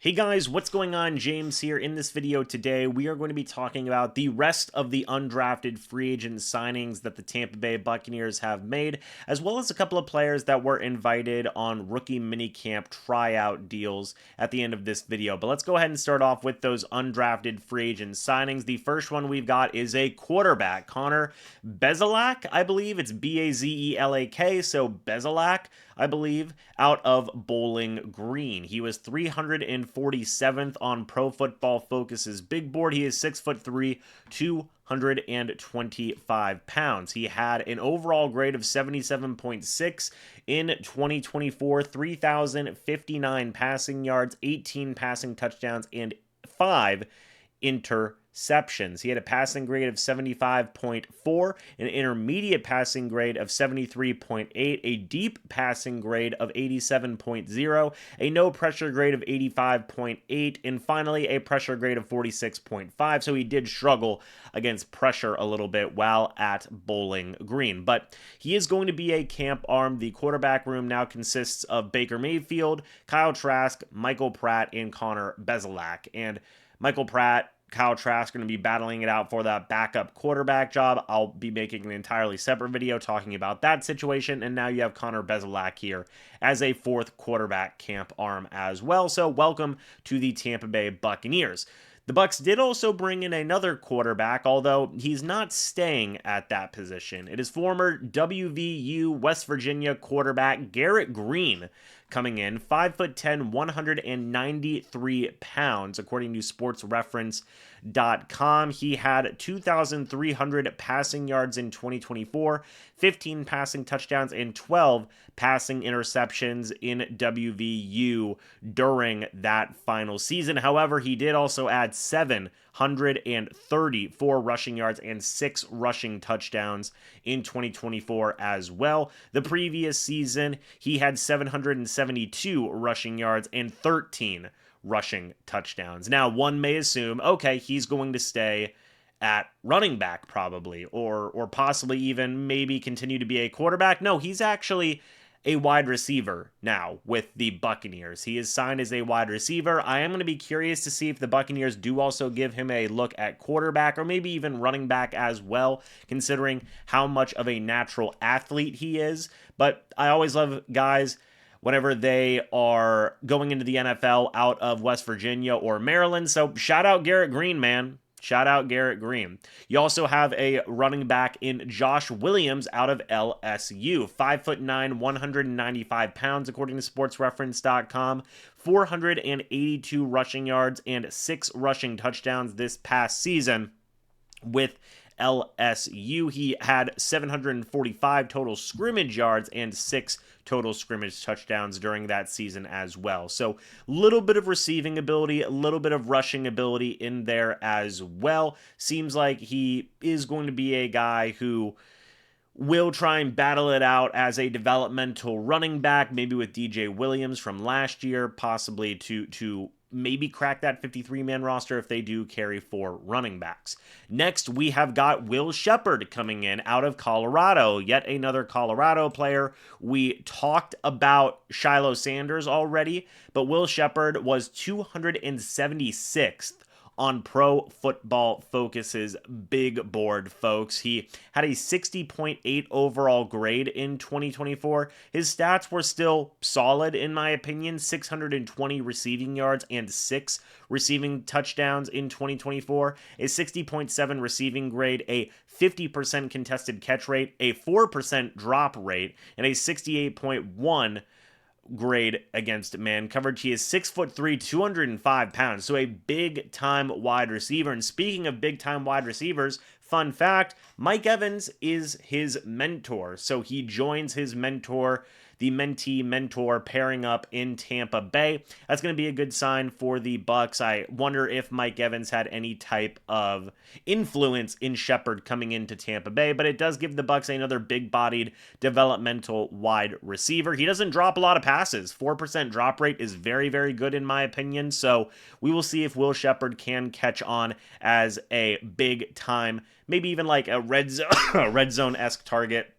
Hey guys, what's going on? James here. In this video today, we are going to be talking about the rest of the undrafted free agent signings that the Tampa Bay Buccaneers have made, as well as a couple of players that were invited on rookie minicamp tryout deals at the end of this video. But let's go ahead and start off with those undrafted free agent signings. The first one we've got is a quarterback, Connor Bazelak, I believe. It's Bazelak, so Bazelak, I believe, out of Bowling Green. He was 347th on Pro Football Focus's big board. He is 6'3", 225 pounds. He had an overall grade of 77.6 in 2024, 3,059 passing yards, 18 passing touchdowns, and 5 interceptions. He had a passing grade of 75.4, an intermediate passing grade of 73.8, a deep passing grade of 87.0, a no pressure grade of 85.8, and finally a pressure grade of 46.5. So he did struggle against pressure a little bit while at Bowling Green, but he is going to be a camp arm. The quarterback room now consists of Baker Mayfield, Kyle Trask, Michael Pratt, and Connor Bazelak. And Michael Pratt, Kyle Trask are going to be battling it out for that backup quarterback job. I'll be making an entirely separate video talking about that situation. And now you have Connor Bazelak here as a fourth quarterback camp arm as well. So welcome to the Tampa Bay Buccaneers. The Bucs did also bring in another quarterback, although he's not staying at that position. It is former WVU West Virginia quarterback Garrett Green coming in, 5'10", 193 pounds, according to sportsreference.com. He had 2,300 passing yards in 2024, 15 passing touchdowns, and 12 passing interceptions in WVU during that final season. However, he did also add 734 rushing yards and 6 rushing touchdowns in 2024 as well. The previous season, he had 772 rushing yards and 13 rushing touchdowns. Now, one may assume, okay, he's going to stay at running back probably, or possibly even maybe continue to be a quarterback. No, he's actually a wide receiver now with the Buccaneers. He is signed as a wide receiver. I am going to be curious to see if the Buccaneers do also give him a look at quarterback or maybe even running back as well, considering how much of a natural athlete he is. But I always love guys whenever they are going into the NFL out of West Virginia or Maryland. So shout out Garrett Green, man. Shout out Garrett Green. You also have a running back in Josh Williams out of LSU. 5'9", 195 pounds, according to sportsreference.com. 482 rushing yards and 6 rushing touchdowns this past season with LSU. He had 745 total scrimmage yards and 6 total scrimmage touchdowns during that season as well. So a little bit of receiving ability, a little bit of rushing ability in there as well. Seems like he is going to be a guy who will try and battle it out as a developmental running back, maybe with DJ Williams from last year, possibly to maybe crack that 53-man roster if they do carry 4 running backs. Next, we have got Will Sheppard coming in out of Colorado, yet another Colorado player. We talked about Shiloh Sanders already, but Will Sheppard was 276th on Pro Football Focus's big board, folks. He had a 60.8 overall grade in 2024. His stats were still solid, in my opinion. 620 receiving yards and 6 receiving touchdowns in 2024. A 60.7 receiving grade, a 50% contested catch rate, a 4% drop rate, and a 68.1 grade against man coverage. He is 6'3", 205 pounds, so a big time wide receiver. And speaking of big time wide receivers, fun fact, Mike Evans is his mentor. So he joins his mentor, the mentee-mentor pairing up in Tampa Bay. That's going to be a good sign for the Bucs. I wonder if Mike Evans had any type of influence in Shepard coming into Tampa Bay, but it does give the Bucs another big-bodied developmental wide receiver. He doesn't drop a lot of passes. 4% drop rate is very, very good in my opinion, so we will see if Will Sheppard can catch on as a big-time, maybe even like a red zone-esque target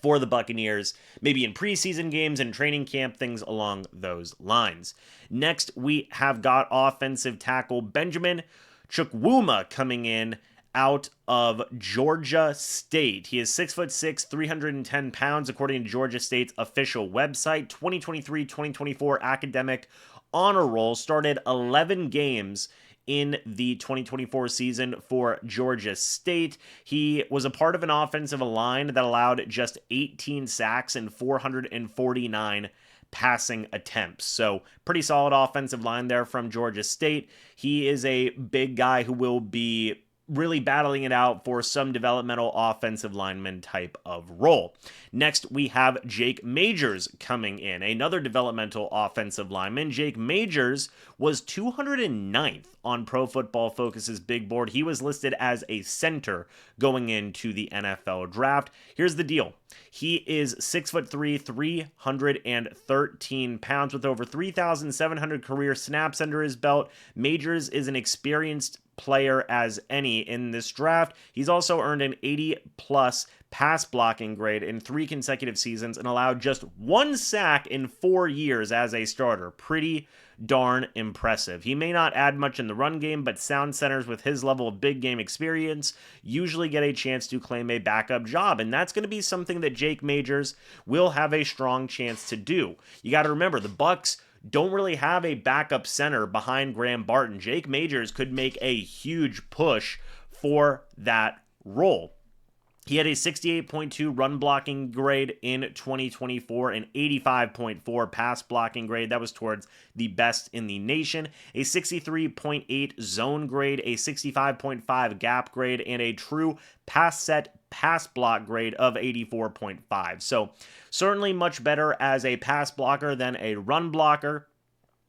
for the Buccaneers, maybe in preseason games and training camp, things along those lines. Next, we have got offensive tackle Benjamin Chukwuma coming in out of Georgia State. He is 6'6", 310 pounds, according to Georgia State's official website. 2023-2024 academic honor roll, started 11 games in the 2024 season for Georgia State. He was a part of an offensive line that allowed just 18 sacks and 449 passing attempts. So pretty solid offensive line there from Georgia State. He is a big guy who will be really battling it out for some developmental offensive lineman type of role. Next, we have Jake Majors coming in, another developmental offensive lineman. Jake Majors was 209th on Pro Football Focus's big board. He was listed as a center going into the NFL draft. Here's the deal. He is 6'3", 313 pounds with over 3,700 career snaps under his belt. Majors is an experienced player as any in this draft. He's also earned an 80-plus pass blocking grade in 3 consecutive seasons and allowed just 1 sack in 4 years as a starter. Pretty darn impressive. He may not add much in the run game, but sound centers with his level of big game experience usually get a chance to claim a backup job, and that's going to be something that Jake Majors will have a strong chance to do. You got to remember, the Bucs don't really have a backup center behind Graham Barton. Jake Majors could make a huge push for that role. He had a 68.2 run blocking grade in 2024, an 85.4 pass blocking grade. That was towards the best in the nation. A 63.8 zone grade, a 65.5 gap grade, and a true pass set pass block grade of 84.5. So certainly much better as a pass blocker than a run blocker,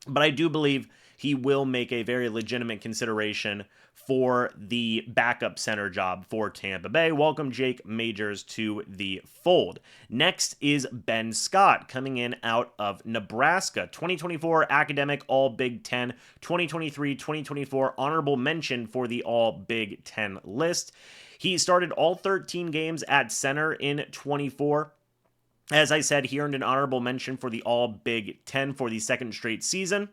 but I do believe he will make a very legitimate consideration for the backup center job for Tampa Bay. Welcome Jake Majors to the fold. Next is Ben Scott coming in out of Nebraska. 2024 academic All Big Ten, 2023-2024 honorable mention for the All Big Ten list. He started all 13 games at center in 24. As I said, he earned an honorable mention for the All Big Ten for the second straight season.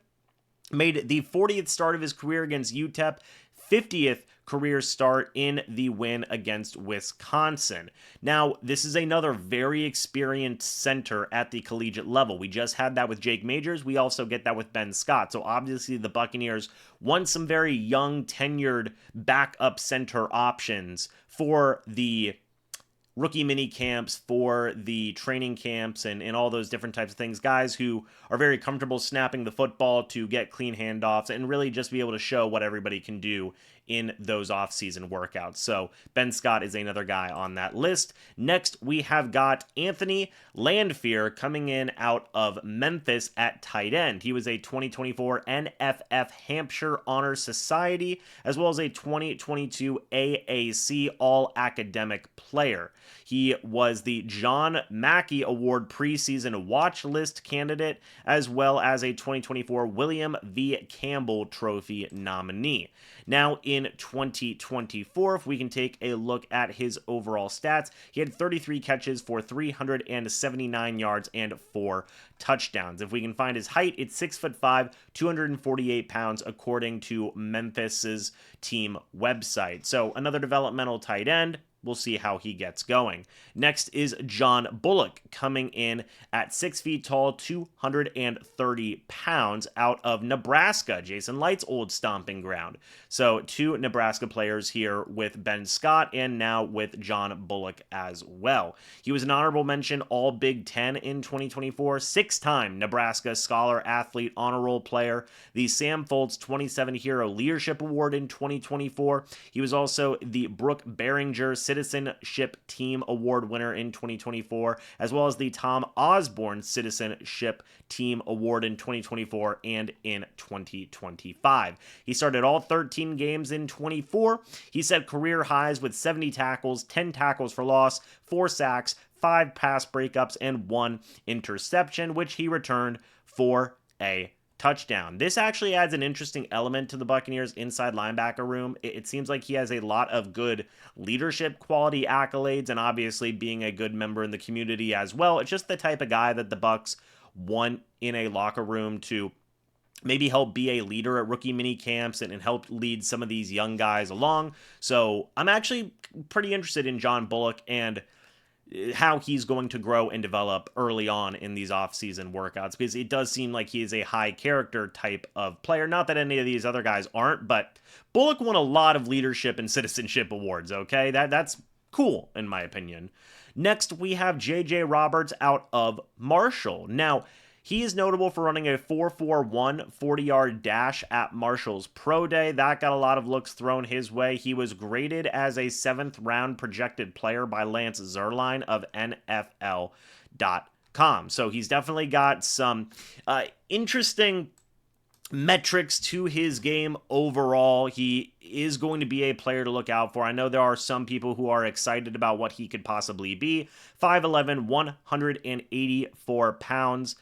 Made the 40th start of his career against UTEP, 50th career start in the win against Wisconsin. Now, this is another very experienced center at the collegiate level. We just had that with Jake Majors. We also get that with Ben Scott. So obviously the Buccaneers want some very young, tenured backup center options for the rookie mini camps, for the training camps, and all those different types of things. Guys who are very comfortable snapping the football to get clean handoffs and really just be able to show what everybody can do in those off-season workouts. So Ben Scott is another guy on that list. Next, we have got Anthony Landfir coming in out of Memphis at tight end. He was a 2024 NFF Hampshire Honor Society, as well as a 2022 AAC All-Academic Player. He was the John Mackey Award preseason watch list candidate, as well as a 2024 William V. Campbell Trophy nominee. Now, in 2024, if we can take a look at his overall stats, he had 33 catches for 379 yards and 4 touchdowns. If we can find his height, it's 6'5", 248 pounds, according to Memphis's team website. So another developmental tight end. We'll see how he gets going. Next is John Bullock coming in at 6 feet tall, 230 pounds out of Nebraska, Jason Light's old stomping ground. So 2 Nebraska players here with Ben Scott and now with John Bullock as well. He was an honorable mention All Big Ten in 2024, 6-time Nebraska Scholar Athlete Honor Roll player, the Sam Foltz 27 Hero Leadership Award in 2024. He was also the Brooke Behringer Citizenship Team Award winner in 2024, as well as the Tom Osborne Citizenship Team Award in 2024 and in 2025. He started all 13 games in 24. He set career highs with 70 tackles, 10 tackles for loss, 4 sacks, 5 pass breakups, and 1 interception, which he returned for a touchdown. This actually adds an interesting element to the Buccaneers inside linebacker room. It seems like he has a lot of good leadership quality accolades, and obviously being a good member in the community as well. It's just the type of guy that the Bucs want in a locker room to maybe help be a leader at rookie mini camps and help lead some of these young guys along. So I'm actually pretty interested in John Bullock and how he's going to grow and develop early on in these off-season workouts, because it does seem like he is a high character type of player. Not that any of these other guys aren't, but Bullock won a lot of leadership and citizenship awards, okay? That's cool, in my opinion. Next, we have J.J. Roberts out of Marshall. Now, he is notable for running a 4.41 40-yard dash at Marshall's Pro Day. That got a lot of looks thrown his way. He was graded as a 7th-round projected player by Lance Zierlein of NFL.com. So he's definitely got some interesting metrics to his game overall. He is going to be a player to look out for. I know there are some people who are excited about what he could possibly be. 5'11", 184 pounds.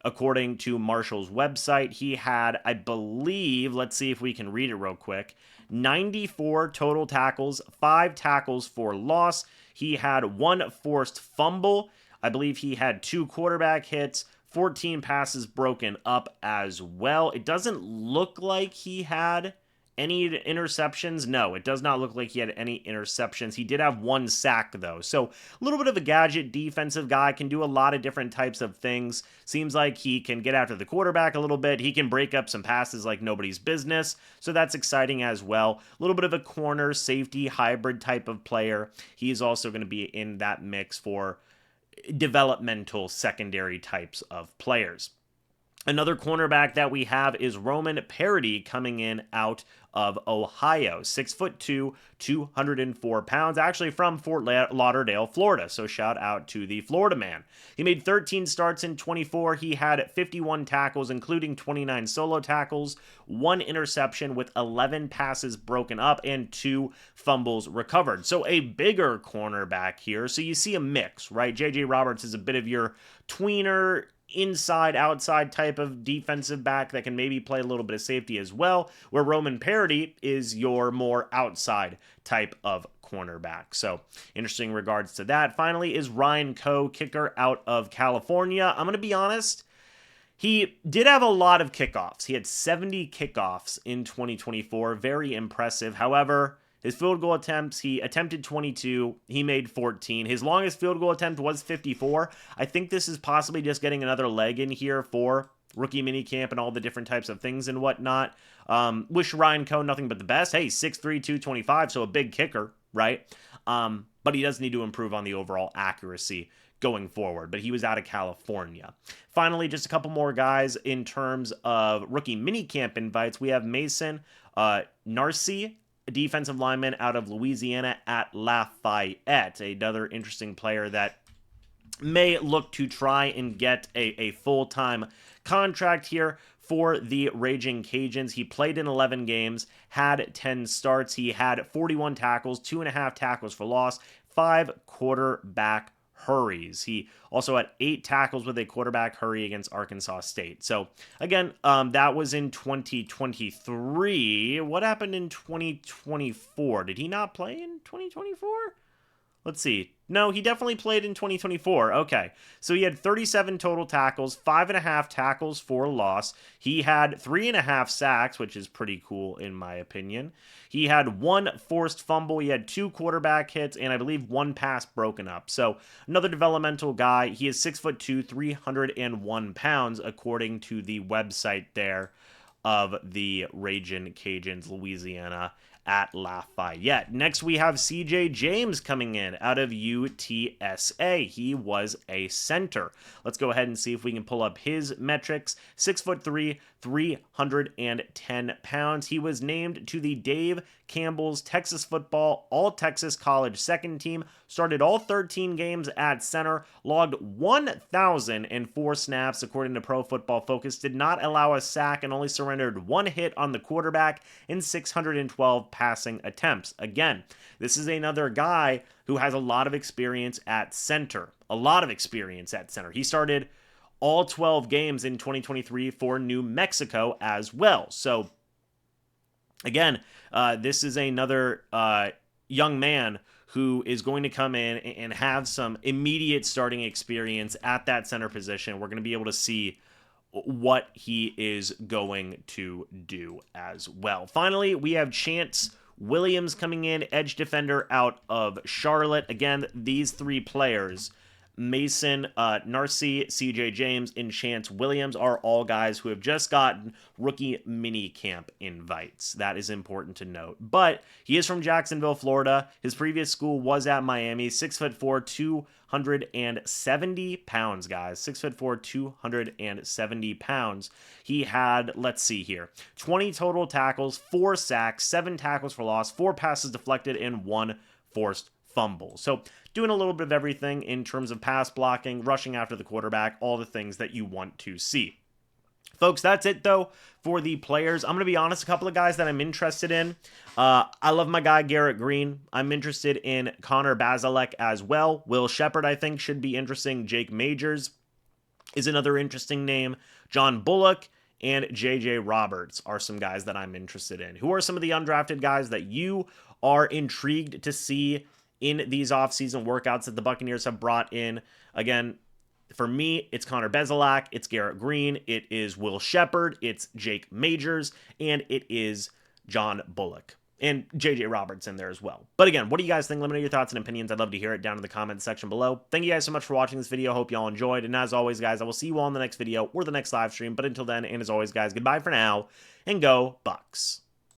According to Marshall's website, he had, I believe, let's see if we can read it real quick, 94 total tackles, 5 tackles for loss. He had 1 forced fumble. I believe he had 2 quarterback hits, 14 passes broken up as well. It doesn't look like he had any interceptions. No, it does not look like he had any interceptions. He did have 1 sack, though. So a little bit of a gadget defensive guy, can do a lot of different types of things. Seems like he can get after the quarterback a little bit. He can break up some passes like nobody's business. So that's exciting as well. A little bit of a corner safety hybrid type of player. He is also going to be in that mix for developmental secondary types of players. Another cornerback that we have is Roman Parody, coming in out of Ohio. 6'2", 204 pounds, actually from Fort Lauderdale, Florida. So shout out to the Florida man. He made 13 starts in 24. He had 51 tackles, including 29 solo tackles, 1 interception with 11 passes broken up, and 2 fumbles recovered. So a bigger cornerback here. So you see a mix, right? J.J. Roberts is a bit of your tweener, inside outside type of defensive back that can maybe play a little bit of safety as well, where Roman Parody is your more outside type of cornerback. So interesting in regards to that. Finally is Ryan Coe, kicker out of California. I'm going to be honest, he did have a lot of kickoffs. He had 70 kickoffs in 2024. Very impressive. However, his field goal attempts, he attempted 22, he made 14. His longest field goal attempt was 54. I think this is possibly just getting another leg in here for rookie minicamp and all the different types of things and whatnot. Wish Ryan Coe nothing but the best. Hey, 6'3", 225, so a big kicker, right? But he does need to improve on the overall accuracy going forward, but he was out of California. Finally, just a couple more guys in terms of rookie minicamp invites. We have Mason Narsi, a defensive lineman out of Louisiana at Lafayette. Another interesting player that may look to try and get a full-time contract here for the Raging Cajuns. He played in 11 games, had 10 starts. He had 41 tackles, 2.5 tackles for loss, 5 quarterback hurries. He also had 8 tackles with a quarterback hurry against Arkansas State. So again, that was in 2023. What happened in 2024? Did he not play in 2024? Let's see. No, he definitely played in 2024. Okay. So he had 37 total tackles, 5.5 tackles for loss. He had 3.5 sacks, which is pretty cool in my opinion. He had 1 forced fumble. He had 2 quarterback hits, and I believe 1 pass broken up. So another developmental guy. He is 6'2", 301 pounds, according to the website there of the Raging Cajuns, Louisiana, at Lafayette. Next, we have CJ James coming in out of UTSA. He was a center. Let's go ahead and see if we can pull up his metrics. 6'3", 310 pounds. He was named to the Dave Campbell's Texas Football All-Texas College second team, started all 13 games at center, logged 1,004 snaps according to Pro Football Focus, did not allow a sack, and only surrendered 1 hit on the quarterback in 612 passing attempts. Again, this is another guy who has a lot of experience at center. He started all 12 games in 2023 for New Mexico as well. So, again, this is another young man who is going to come in and have some immediate starting experience at that center position. We're going to be able to see what he is going to do as well. Finally, we have Chantz Williams coming in, edge defender out of Charlotte. Again, these three players, Mason, Narsi, CJ James, and Chantz Williams, are all guys who have just gotten rookie mini camp invites. That is important to note. But he is from Jacksonville, Florida. His previous school was at Miami. 6'4", 270 pounds, guys. 6'4", 270 pounds. He had, let's see here, 20 total tackles, 4 sacks, 7 tackles for loss, 4 passes deflected, and 1 forced fumble. So doing a little bit of everything in terms of pass blocking, rushing after the quarterback, all the things that you want to see. Folks, that's it, though, for the players. I'm going to be honest, a couple of guys that I'm interested in. I love my guy, Garrett Green. I'm interested in Connor Bazelak as well. Will Shepard, I think, should be interesting. Jake Majors is another interesting name. John Bullock and J.J. Roberts are some guys that I'm interested in. Who are some of the undrafted guys that you are intrigued to see in these offseason workouts that the Buccaneers have brought in? Again, for me, it's Connor Bazelak, it's Garrett Green, it is Will Shepard, it's Jake Majors, and it is John Bullock. And J.J. Roberts in there as well. But again, what do you guys think? Let me know your thoughts and opinions. I'd love to hear it down in the comments section below. Thank you guys so much for watching this video. Hope y'all enjoyed. And as always, guys, I will see you all in the next video or the next live stream. But until then, and as always, guys, goodbye for now, and go Bucs.